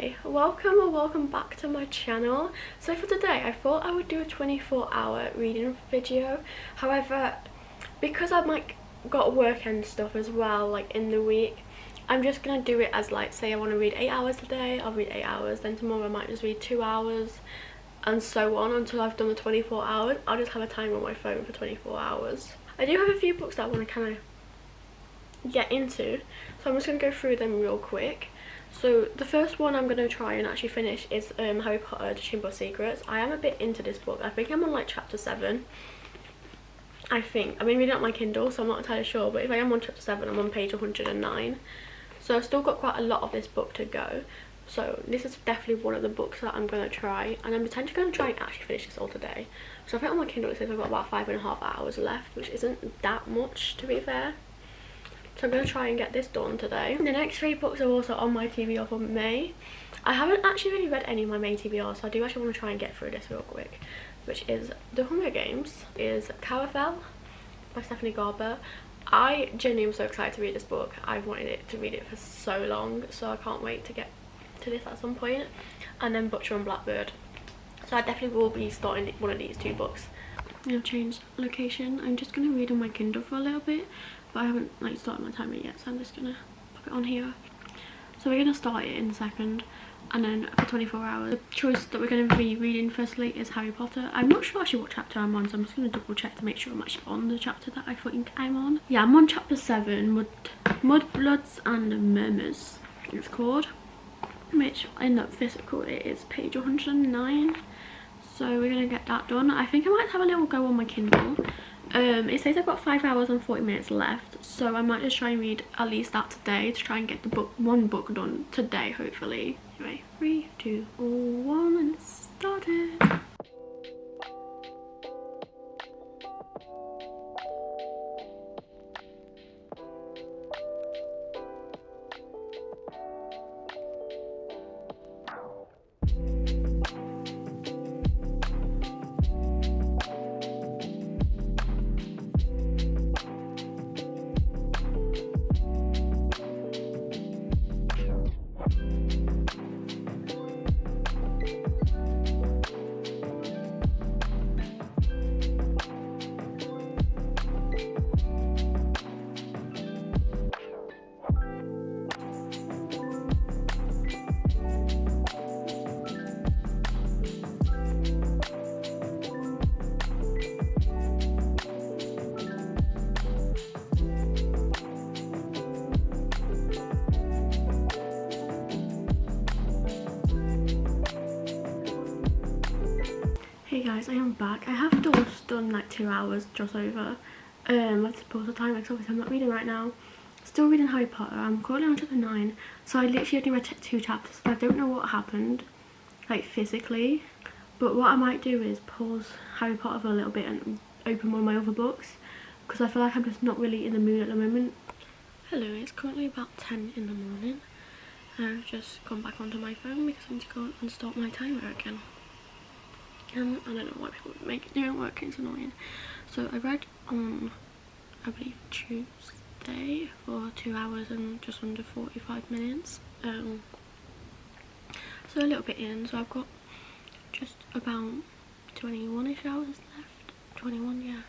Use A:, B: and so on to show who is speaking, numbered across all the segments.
A: Hi, welcome or welcome back to my channel. So for today I thought I would do a 24-hour reading video. However, because I've got work and stuff as well, like in the week, I'm just gonna do it as like, say I want to read 8 hours today, I'll read 8 hours, then tomorrow I might just read 2 hours, and so on until I've done the 24 hours. I'll just have a timer on my phone for 24 hours. I do have a few books that I want to kind of get into, so I'm just going to go through them real quick. So the first one I'm going to try and actually finish is Harry Potter The Chamber of Secrets. I am a bit into this book. I think I'm on like chapter 7. I think. I've been reading it on my Kindle, so I'm not entirely sure, but if I am on chapter 7, I'm on page 109. So I've still got quite a lot of this book to go. So this is definitely one of the books that I'm going to try, and I'm potentially going to try and actually finish this all today. So I think on my Kindle it says I've got about 5.5 hours left, which isn't that much to be fair. So I'm going to try and get this done today. The next 3 books are also on my TBR for May. I haven't actually really read any of my May TBR, so I do actually want to try and get through this real quick. Which is The Hunger Games, is Caraval by Stephanie Garber. I genuinely am so excited to read this book. I've wanted to read it for so long, so I can't wait to get to this at some point. And then Butcher and Blackbird. So I definitely will be starting one of these 2 books. I've changed location. I'm just going to read on my Kindle for a little bit, but I haven't like started my timer yet, so I'm just going to pop it on here. So we're going to start it in a second, and then for 24 hours. The choice that we're going to be reading firstly is Harry Potter. I'm not sure actually what chapter I'm on, so I'm just going to double check to make sure I'm actually on the chapter that I think I'm on. Yeah, I'm on chapter 7, Mudbloods and Murmurs it's called, which in the physical it is page 109. So we're gonna get that done. I think I might have a little go on my Kindle. It says I've got 5 hours and 40 minutes left, so I might just try and read at least that today to try and get the one book done today, hopefully. Anyway, 3, 2, 1, and it's started. Hey guys, I am back. I have just done like 2 hours just over. Let's pause the timer because obviously I'm not reading right now. Still reading Harry Potter. I'm currently on chapter 9, so I literally only read 2 chapters. I don't know what happened, like physically, but what I might do is pause Harry Potter for a little bit and open one of my other books, because I feel like I'm just not really in the mood at the moment. Hello, it's currently about 10 in the morning. I've just gone back onto my phone because I need to go and start my timer again. I don't know why people make it during work, it's annoying. So I read on, I believe, Tuesday for 2 hours and just under 45 minutes. So a little bit in, so I've got just about 21ish hours left. 21, yeah,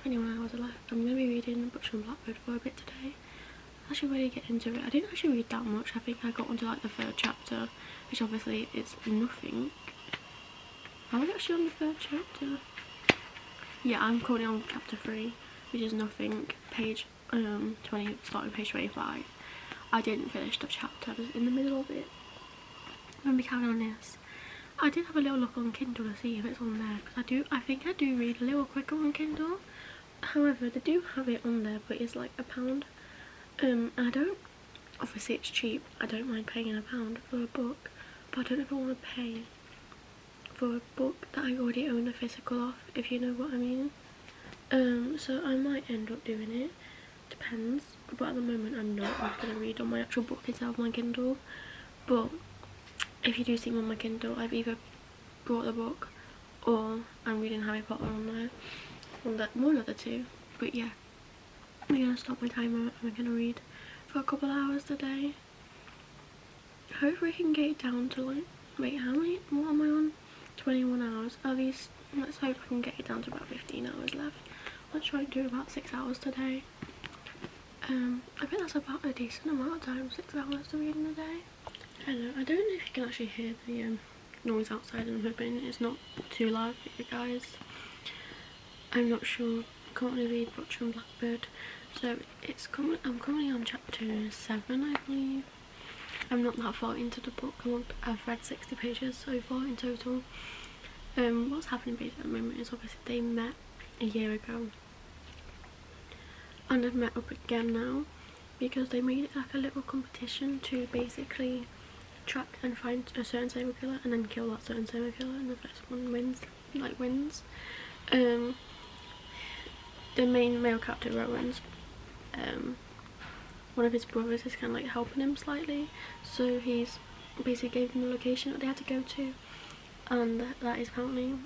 A: 21 hours left. I'm going to be reading Butcher and Blackbird for a bit today. I should really get into it. I didn't actually read that much. I think I got onto like the 3rd chapter, which obviously is nothing. Am I actually on the 3rd chapter? Yeah, I'm currently on chapter 3, which is nothing. Page 20, starting page 25. I didn't finish the chapter, I was in the middle of it. Let me carry on this. I did have a little look on Kindle to see if it's on there, because I think I do read a little quicker on Kindle. However, they do have it on there, but it's like £1. I don't, obviously it's cheap, I don't mind paying £1 for a book, but I don't know if I want to pay for a book that I already own the physical of, if you know what I mean. So I might end up doing it, depends, but at the moment I'm not. I'm going to read on my actual book instead of my Kindle. But if you do see me on my Kindle, I've either bought the book or I'm reading Harry Potter on there, one of the 2. But yeah, I'm going to stop my timer and I'm going to read for a couple hours today. hopefully I can get it down to like, wait, what am I on? 21 hours. At least, let's hope I can get it down to about 15 hours left. Let's try to do about 6 hours today. I think that's about a decent amount of time, 6 hours to read in a day. Hello, I don't know if you can actually hear the noise outside, and I'm hoping it's not too loud for you guys. I'm not sure, I can't really read much on Blackbird. So I'm currently on chapter 7, I believe. I'm not that far into the book. I've read 60 pages so far in total. What's happening basically at the moment is obviously they met a year ago, and they've met up again now because they made it like a little competition to basically track and find a certain serial killer and then kill that certain serial killer, and the first one wins. The main male character, Rowan's, one of his brothers is kind of like helping him slightly, so he's basically gave them the location that they had to go to, and that is apparently,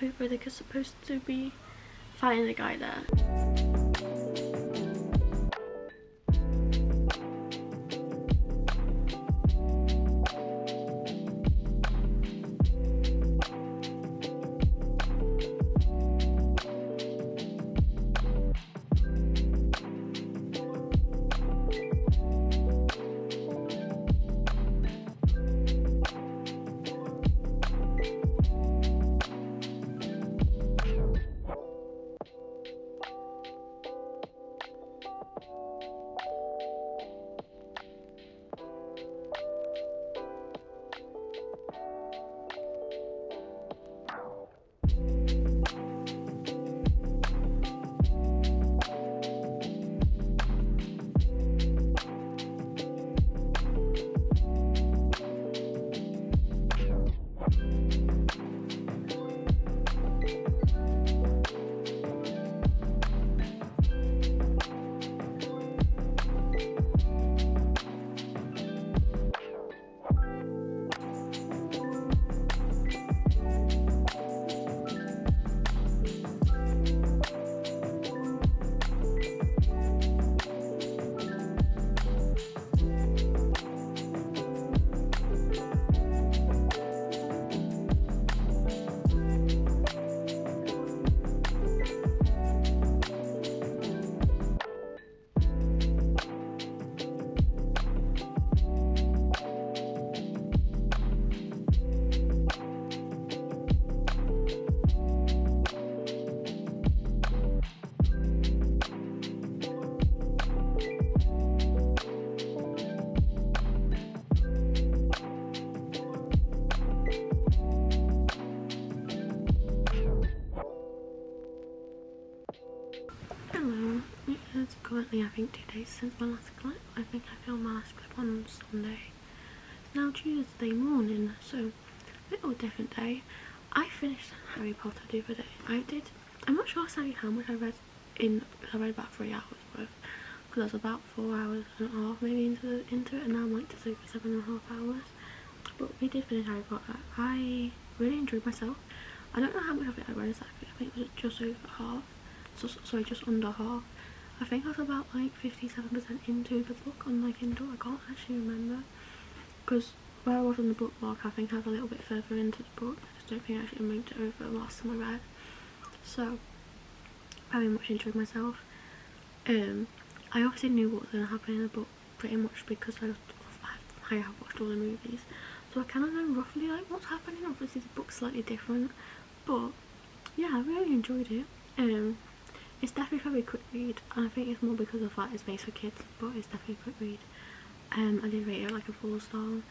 A: hopefully they're supposed to be fighting the guy there. It's currently, I think, 2 days since my last clip. I think I filmed my last clip on Sunday. It's now Tuesday morning, so a little different day. I finished Harry Potter the other day. I'm not sure exactly how much I read I read about 3 hours worth, because I was about 4 hours and a half maybe into it, and now I'm like just over 7.5 hours. But we did finish Harry Potter. I really enjoyed myself. I don't know how much of it I read exactly. I think it was just over half. Sorry, just under half. I think I was about like 57% into the book on my Kindle. I can't actually remember, because where I was on the bookmark, I think I was a little bit further into the book. I just don't think I actually moved it over the last time I read. So very much enjoyed myself. I obviously knew what was going to happen in the book pretty much because I have watched all the movies, so I kind of know roughly like what's happening. Obviously the book's slightly different, but yeah, I really enjoyed it. It's definitely a very quick read, and I think it's more because of the fact it's based for kids, but it's definitely a quick read. I did rate it like a 4-star.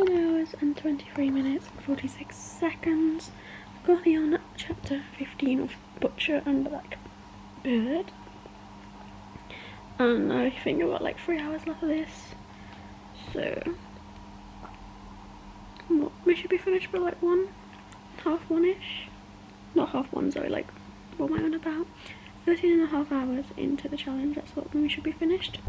A: 13 hours and 23 minutes and 46 seconds. I'm currently on chapter 15 of Butcher and Blackbird. And I think I've got like 3 hours left of this. So we should be finished by like 1:30ish. Not 1:30, sorry, like what am I on about? 13.5 hours into the challenge, that's what we should be finished.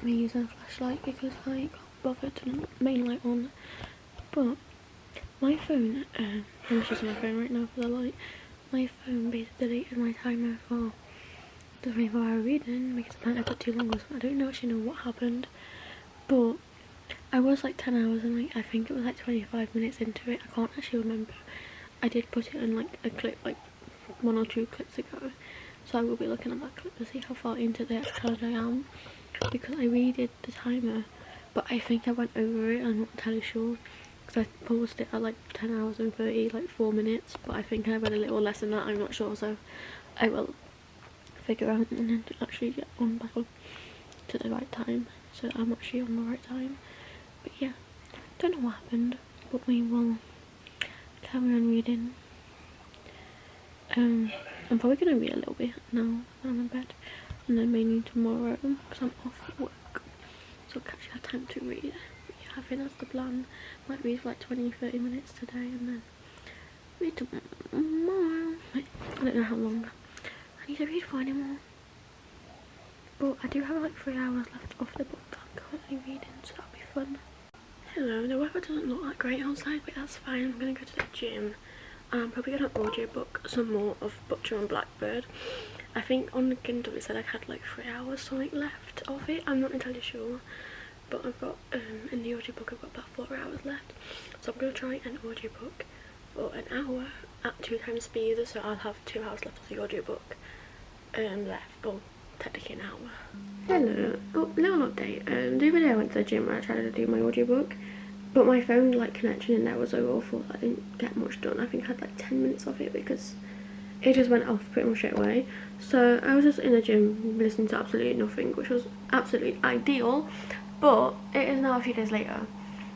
A: I'm using a flashlight because I can't bother to turn the main light on, but my phone, I'm just using my phone right now for the light. My phone basically deleted my timer for the 24-hour reading because apparently I got too long. I don't actually know what happened, but I was like 10 hours and like I think it was like 25 minutes into it. I can't actually remember. I did put it in like a clip like 1 or 2 clips ago, so I will be looking at that clip to see how far into the challenge I am, because I redid the timer but I think I went over it. I'm not entirely sure because I paused it at like 10 hours and 4 minutes, but I think I went a little less than that, I'm not sure, so I will figure out and then actually get on back on to the right time so that I'm actually on the right time. But yeah, don't know what happened, but we will carry on reading. I'm probably going to read a little bit now when I'm in bed, and then mainly tomorrow because I'm off work, so I'll actually have time to read. But yeah, I think that's the plan. Might read for like 20-30 minutes today and then read tomorrow. Wait, I don't know how long I need to read for anymore, but I do have like 3 hours left of the book that I'm currently reading, so that'll be fun. Hello, the weather doesn't look that great outside, but that's fine. I'm going to go to the gym. I'm probably going to audiobook some more of Butcher and Blackbird. I think on the Kindle it said I had like 3 hours something left of it. I'm not entirely sure, but I've got in the audiobook I've got about 4 hours left, so I'm going to try an audiobook for an hour at 2 times speed, so I'll have 2 hours left of the audiobook left, well technically an hour. Hello, little update. The other day I went to the gym and I tried to do my audiobook, but my phone like connection in there was so awful that I didn't get much done. I think I had like 10 minutes of it because it just went off pretty much straight away. So I was just in the gym listening to absolutely nothing, which was absolutely ideal, but it is now a few days later.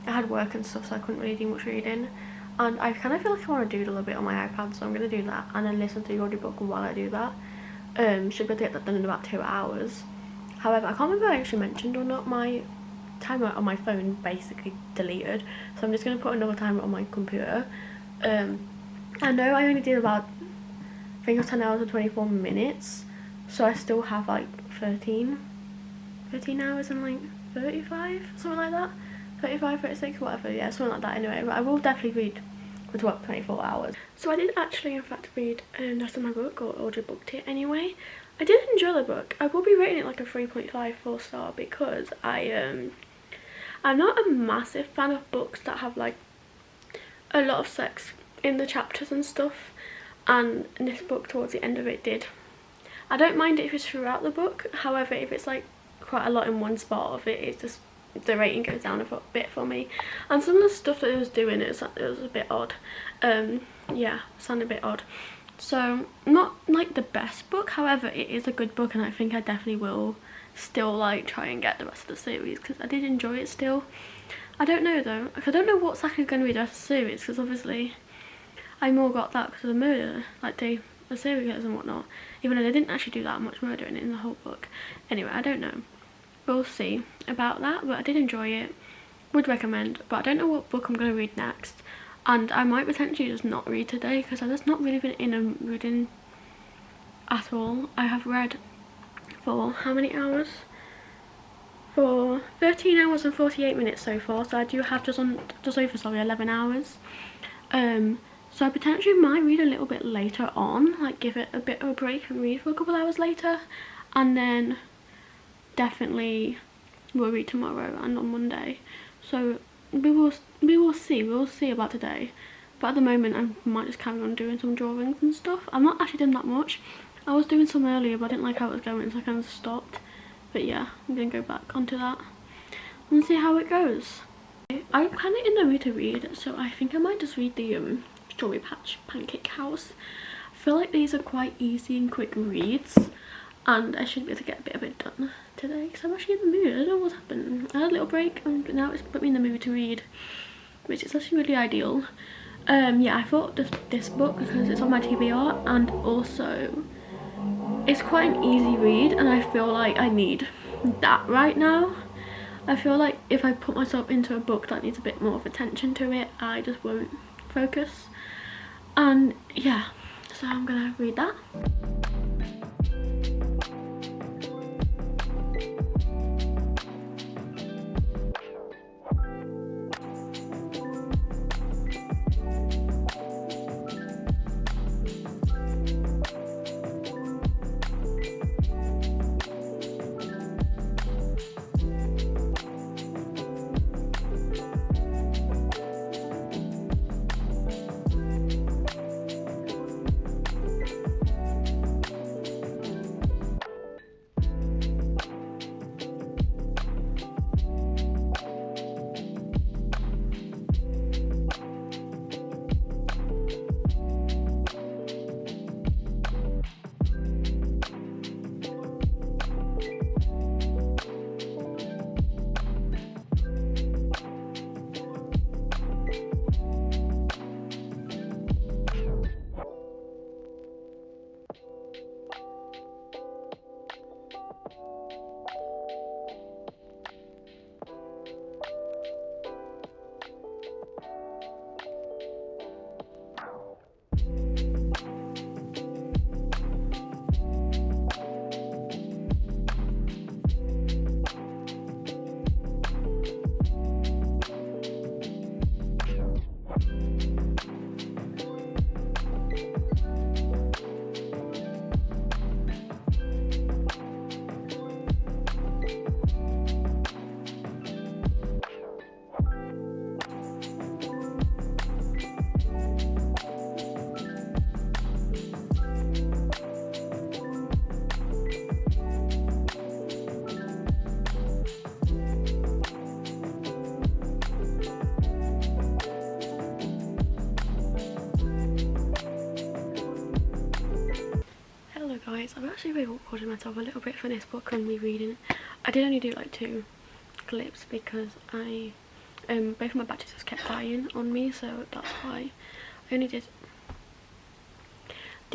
A: I had work and stuff, so I couldn't really do much reading, and I kind of feel like I want to doodle a bit on my iPad, so I'm going to do that and then listen to the audiobook while I do that. Should be able to get that done in about 2 hours. However, I can't remember if I actually mentioned or not, my timer on my phone basically deleted, so I'm just going to put another timer on my computer. I know I only did about, I think it was 10 hours and 24 minutes, so I still have like 13 hours and like 35, something like that, 35, 36, whatever, yeah, something like that anyway. But I will definitely read for 24 hours. So I did actually in fact read the rest of my book, or audiobooked it anyway. I did enjoy the book. I will be rating it like a 3.5 4-star because I'm not a massive fan of books that have like a lot of sex in the chapters and stuff, and this book towards the end of it did. I don't mind it if it's throughout the book, however if it's like quite a lot in one spot of it, it's just the rating goes down a bit for me. And some of the stuff that it was doing, it was a bit odd. Yeah, sounded a bit odd. So not like the best book, however it is a good book, and I think I definitely will still like try and get the rest of the series because I did enjoy it still. I don't know though, I don't know what's actually going to be the rest of the series, because obviously I more got that because of the murder, like the serial killers and whatnot, even though they didn't actually do that much murdering in the whole book. Anyway, I don't know, we'll see about that, but I did enjoy it. would recommend, but I don't know what book I'm going to read next, and I might potentially just not read today because I've just not really been in a reading at all. I have read for how many hours? For 13 hours and 48 minutes so far, so I do have just over 11 hours. So I potentially might read a little bit later on, like give it a bit of a break and read for a couple hours later, and then definitely will read tomorrow and on Monday. So we will see about today, but at the moment I might just carry on doing some drawings and stuff. I'm not actually doing that much. I was doing some earlier, but I didn't like how it was going, so I kind of stopped. But yeah, I'm gonna go back onto that and see how it goes. I'm kind of in the mood to read, so I think I might just read the Strawberry Patch Pancake House. I feel like these are quite easy and quick reads, and I should be able to get a bit of it done today because I'm actually in the mood. I don't know what's happened. I had a little break and now it's put me in the mood to read, which is actually really ideal. Yeah, I thought this book because it's on my TBR, and also it's quite an easy read, and I feel like I need that right now. I feel like if I put myself into a book that needs a bit more of attention to it, I just won't focus. And yeah, so I'm gonna read that. Guys, I've actually re-recorded myself a little bit for this book and rereading. I did only do like 2 clips because I both of my batteries just kept dying on me, so that's why I only did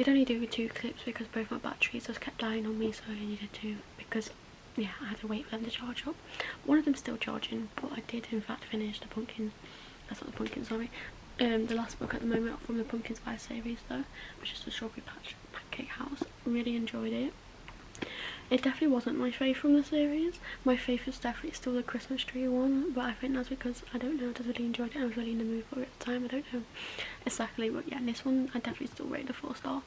A: only do 2 clips because both my batteries just kept dying on me, so I only did 2 because yeah, I had to wait for them to charge up. One of them's still charging, but I did in fact finish the pumpkin. That's not the pumpkin, sorry. The last book at the moment from the Pumpkin Spice series though, which is the Strawberry Patch Pancake House. Really enjoyed it. It definitely wasn't my fave from the series. My fave is definitely still the Christmas tree one, but I think that's because I don't know, I just really enjoyed it. I was really in the mood for it at the time. I don't know exactly, but yeah, this one I definitely still rate a 4-star.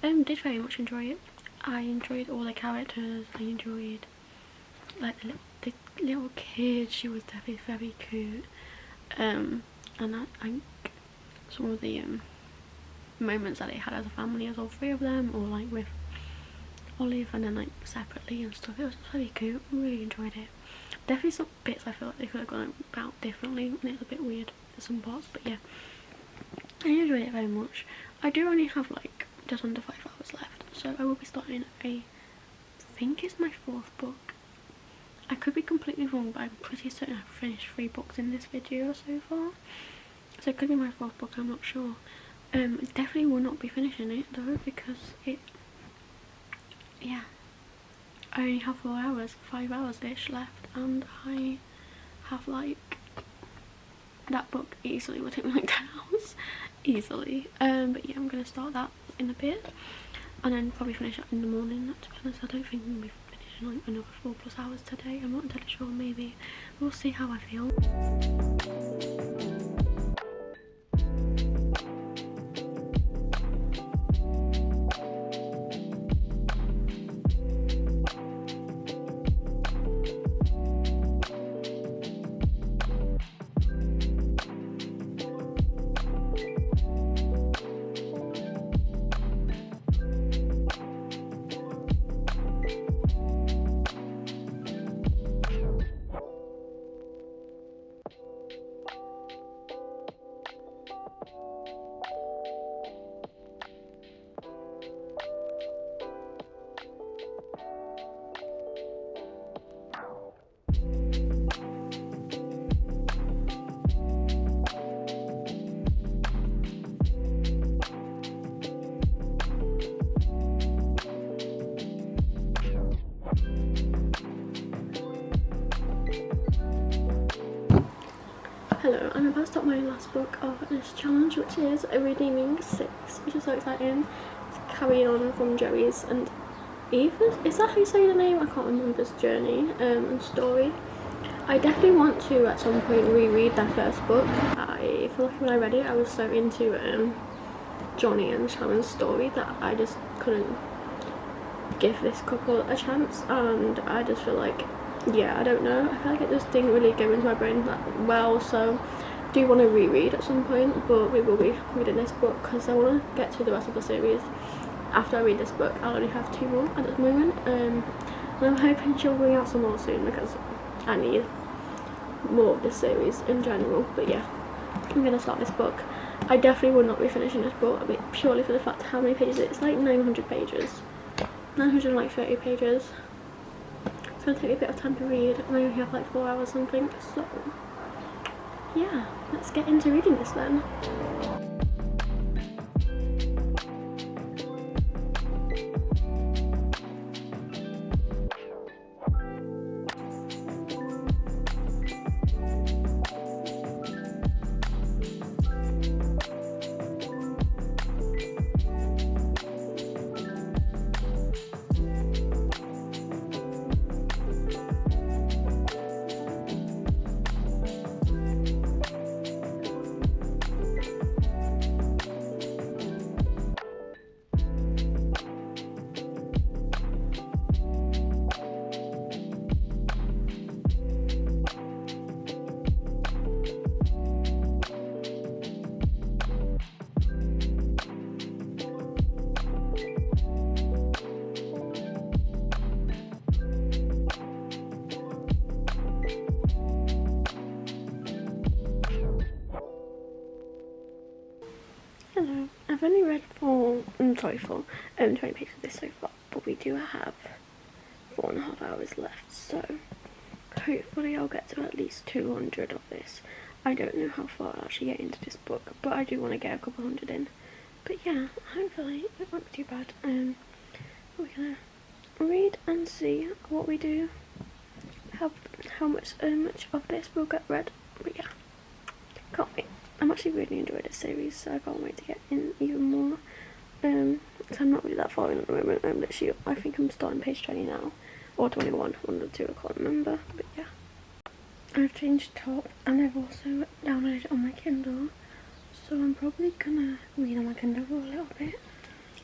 A: Did very much enjoy it. I enjoyed all the characters. I enjoyed like the little kid. She was definitely very cute. And I think some of the moments that they had as a family, as all 3 of them, or like with Olive and then like separately and stuff, it was just really cute. I really enjoyed it. Definitely some bits I feel like they could have gone about differently, and it's a bit weird at some parts, but yeah, I enjoyed it very much. I do only have like just under 5 hours left, so I will be starting I think it's my 4th book. I could be completely wrong, but I'm pretty certain I've finished 3 books in this video so far. So it could be my 4th book, I'm not sure. Definitely will not be finishing it though, because yeah, I only have 4 hours, 5 hours ish left, and I have like that book easily would take me like 10 hours. Easily. But yeah, I'm going to start that in a bit. And then probably finish it in the morning. To be honest, I don't think I'm going to be finishing like another 4+ hours today. I'm not entirely sure, maybe. We'll see how I feel. Hello, I'm about to start my last book of this challenge, which is Redeeming 6, which is so exciting. It's carrying on from Joey's and Eve. Is that how you say the name? I can't remember this journey and story. I definitely want to at some point reread that first book. I feel like when I read it I was so into Johnny and Sharon's story that I just couldn't give this couple a chance, and I just feel like, yeah, I don't know, I feel like it just didn't really go into my brain that well, so I do want to reread at some point, but we will be reading this book because I want to get to the rest of the series. After I read this book I'll only have 2 more at this moment, and I'm hoping she'll bring out some more soon because I need more of this series in general. But yeah, I'm going to start this book. I definitely will not be finishing this book purely for the fact how many pages it's like 900 pages. 930 pages. It's going to take me a bit of time to read, and I only have like 4 hours something, so yeah, let's get into reading this then. Hello, I've only read 20 pages of this so far, but we do have 4.5 hours left, so hopefully I'll get to at least 200 of this. I don't know how far I'll actually get into this book, but I do want to get a couple hundred in. But yeah, hopefully it won't be too bad. We're gonna read and see what we do, how much of this will get read. But yeah, can't wait. I'm actually really enjoying this series, so I can't wait to get in even more. So I'm not really that far in at the moment. I'm literally, I think I'm starting page 20 now, or 21, one of the two, I can't remember. But yeah, I've changed top, and I've also downloaded it on my Kindle, so I'm probably gonna read on my Kindle for a little bit.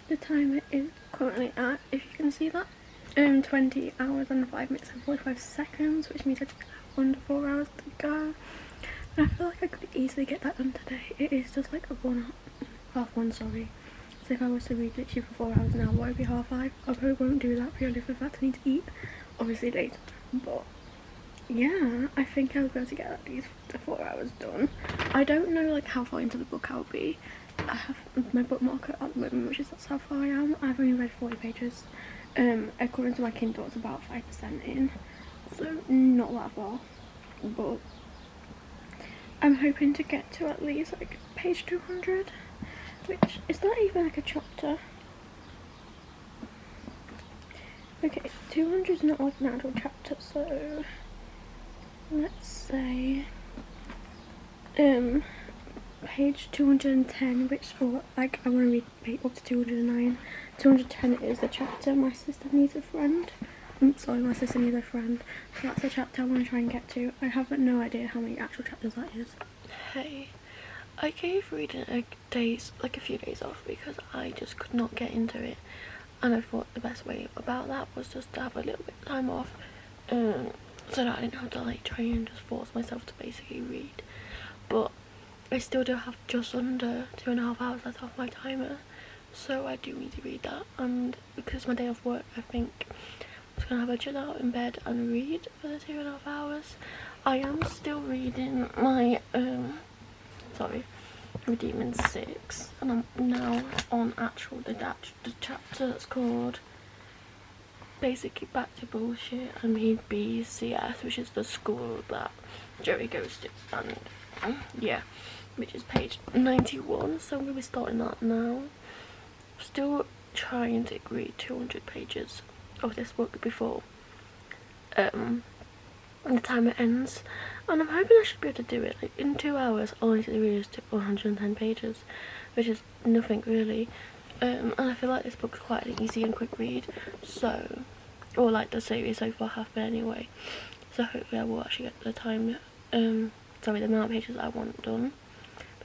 A: The time it is currently at, if you can see that, 20 hours and 5 minutes and 45 seconds, which means it's under 4 hours to go. And I feel like I could easily get that done today. It is just like a half one, sorry. So if I was to read literally for 4 hours now, what would be 5:30? I probably won't do that purely for the fact I need to eat, obviously later. But yeah, I think I'll be able to get at least the 4 hours done. I don't know like how far into the book I'll be. I have my bookmarker at the moment, which is that's how far I am. I've only read 40 pages. According to my Kindle, it's about 5% in, so not that far. But I'm hoping to get to at least like page 200, which is not even like a chapter. Okay, 200 is not like an actual chapter, so let's say page 210, which, or like, I want to read up to 209. 210 is the chapter My Sister Needs a Friend. My sister needs a friend. So that's the chapter I want to try and get to. I have no idea how many actual chapters that is. Hey, I gave reading a few days off because I just could not get into it, and I thought the best way about that was just to have a little bit of time off, so that I didn't have to like try and just force myself to basically read. But I still do have just under 2.5 hours left off my timer, so I do need to read that. And because it's my day off work, I think I'm just gonna have a chill out in bed and read for the 2.5 hours. I am still reading my Demon 6, and I'm now on the chapter that's called basically Back to Bullshit. I mean BCS, which is the school that Joey goes to, and yeah, which is page 91. So I'm gonna be starting that now. Still trying to read 200 pages of this book before the timer ends, and I'm hoping I should be able to do it. Like in 2 hours, all I need to read is 110 pages, which is nothing really. And I feel like this book's quite an easy and quick read, so, or like the series so far have been anyway. So hopefully I will actually get the time, the amount of pages that I want done.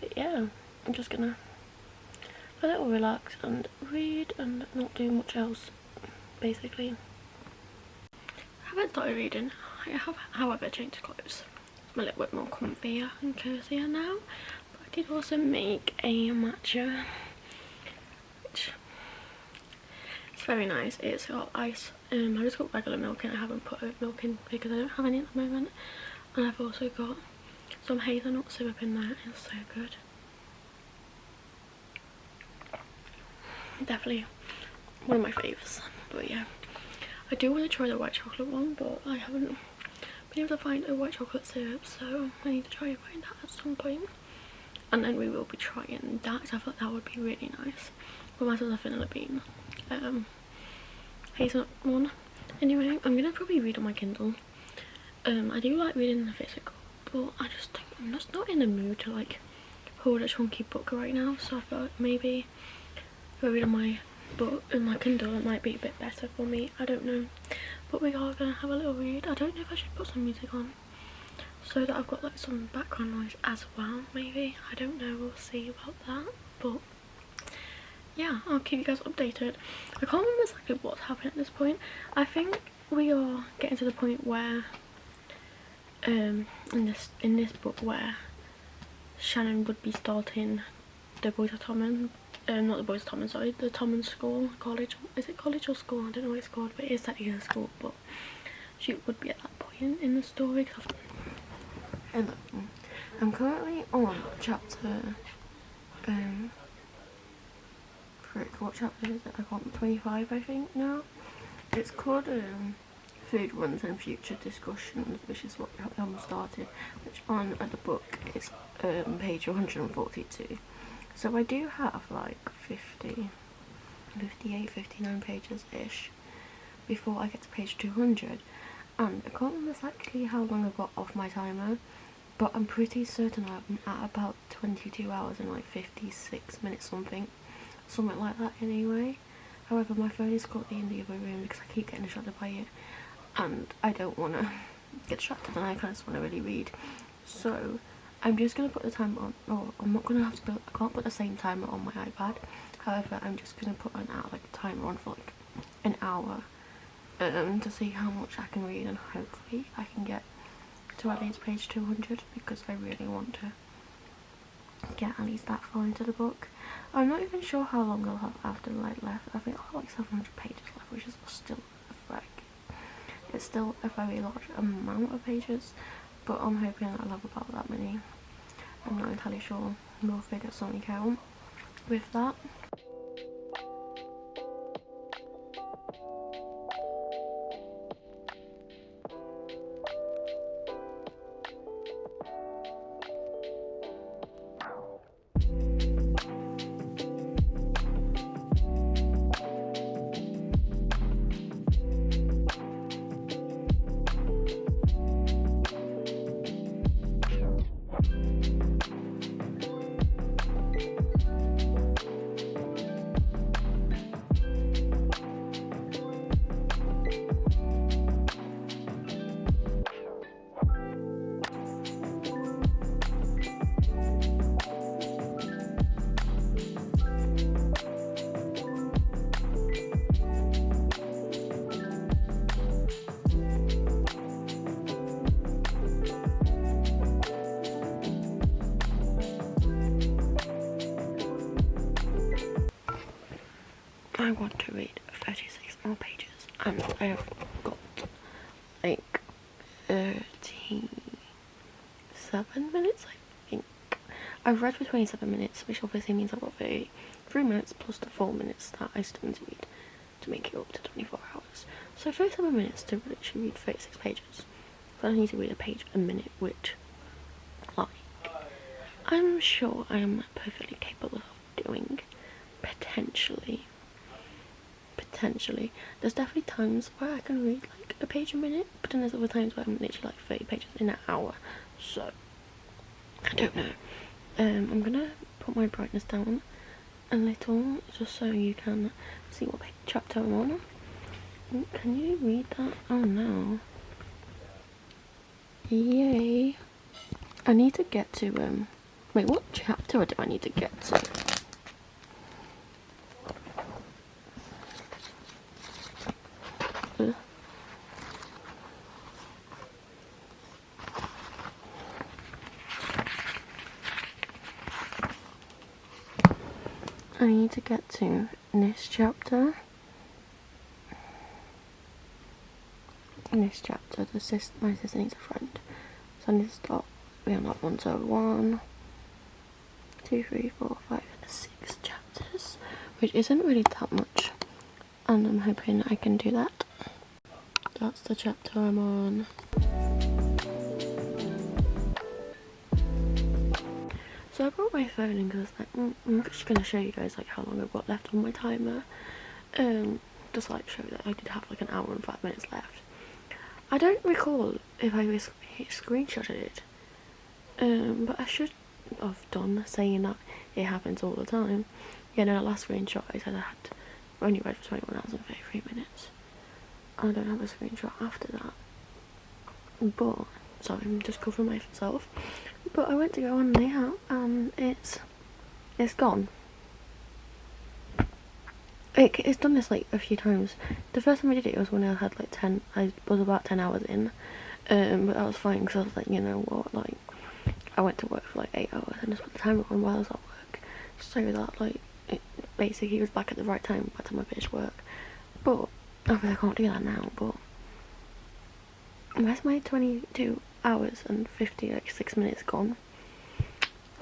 A: But yeah, I'm just gonna a little relax and read and not do much else, basically. I haven't started reading. I have, however, changed clothes. I'm a little bit more comfier and cozier now. But I did also make a matcha, which it's very nice. It's got ice. I just got regular milk in. I haven't put oat milk in because I don't have any at the moment. And I've also got some hazelnut syrup in there. It's so good. Definitely one of my faves. But yeah, I do want to try the white chocolate one, but I haven't been able to find a white chocolate syrup, so I need to try and find that at some point. And then we will be trying that, because I thought that would be really nice. We might as well have vanilla bean hazelnut one. Anyway, I'm gonna probably read on my Kindle. I do like reading the physical, but I'm just not in the mood to like hold a chunky book right now. So I thought maybe if I read on my book in my Kindle, it might be a bit better for me. I don't know, but we are gonna have a little read. I don't know if I should put some music on so that I've got like some background noise as well. Maybe, I don't know, we'll see about that. But yeah, I'll keep you guys updated. I can't remember exactly what's happening at this point. I think we are getting to the point where in this book where Shannon would be starting the Boys of Tommen. Not the Boys of Tommen, sorry, the Tommen school, college. Is it college or school? I don't know what it's called, but it is technically a school. But she would be at that point in the story. Hello, I'm currently on chapter what chapter is it? I can't, 25 I think now. It's called Food Runs and Future Discussions, which is what I'm started, which on the book is page 142. So I do have like 58, 59 pages ish before I get to page 200, and I can't remember exactly how long I got off my timer, but I'm pretty certain I'm at about 22 hours and like 56 minutes something like that anyway. However, my phone is currently in the other room because I keep getting distracted by it, and I don't want to get distracted, and I just want to really read. So I'm just going to put the timer on, or I'm not going to have to I can't put the same timer on my iPad. However, I'm just going to put an hour, like timer on for like an hour to see how much I can read, and hopefully I can get to at least page 200 because I really want to get at least that far into the book. I'm not even sure how long I'll have after like left. I think I'll have like 700 pages left, which is still it's still a very large amount of pages, but I'm hoping I'll have about that many. I'm not entirely sure. We'll figure something out with that. I want to read 36 more pages, and I have got like 37 minutes, I think. I've read for 27 minutes, which obviously means I've got 33 minutes plus the 4 minutes that I still need to read to make it up to 24 hours. So 37 minutes to literally read 36 pages. So I need to read a page a minute, which, like, I'm sure I am perfectly capable of doing. Potentially. There's definitely times where I can read like a page a minute, but then there's other times where I'm literally like 30 pages in an hour. So I don't know. I'm gonna put my brightness down a little just so you can see what chapter I'm on. Can you read that? Oh no. Yay. I need to get to wait, what chapter do I need to get to? I need to get to this chapter. In this chapter, my sister needs a friend. So I need to start. We are not 1, so 1, 2, 3, 4, 5, 6 chapters, which isn't really that much. And I'm hoping I can do that. That's the chapter I'm on. So I brought my phone in because like, I'm just going to show you guys like how long I've got left on my timer. Just like show that I did have like an hour and 5 minutes left. I don't recall if I screenshotted it, but I should have done, saying that it happens all the time. Yeah, no, the last screenshot I said I had only read for 21 hours and 33 minutes. I don't have a screenshot after that. But, sorry, I'm just covering myself. But I went to go on there and it's gone. It's done this like a few times. The first time I did it was when I had like I was about 10 hours in. But that was fine because I was like, you know what, like, I went to work for like 8 hours and just put the timer on while I was at work. So that like, it basically was back at the right time by the time I finished work. But, obviously I can't do that now, but where's my 22 hours and 56 minutes gone?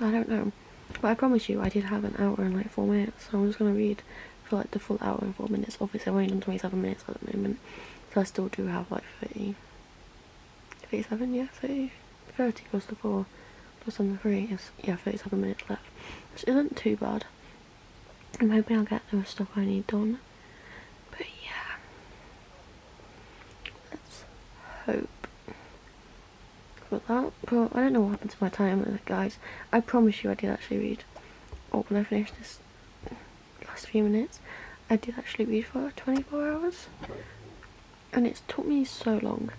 A: I don't know. But I promise you, I did have an hour and like 4 minutes, so I'm just going to read for like the full hour and 4 minutes. Obviously I've only done 27 minutes at the moment, so I still do have like 37, yeah, 30 plus the 4 plus on the 3 is, yeah, 37 minutes left, which isn't too bad. I'm hoping I'll get the stuff I need done, but yeah, let's hope for that. But I don't know what happened to my timer, guys. I promise you I did actually read, or when I finished this last few minutes, I did actually read for 24 hours, and it's took me so long.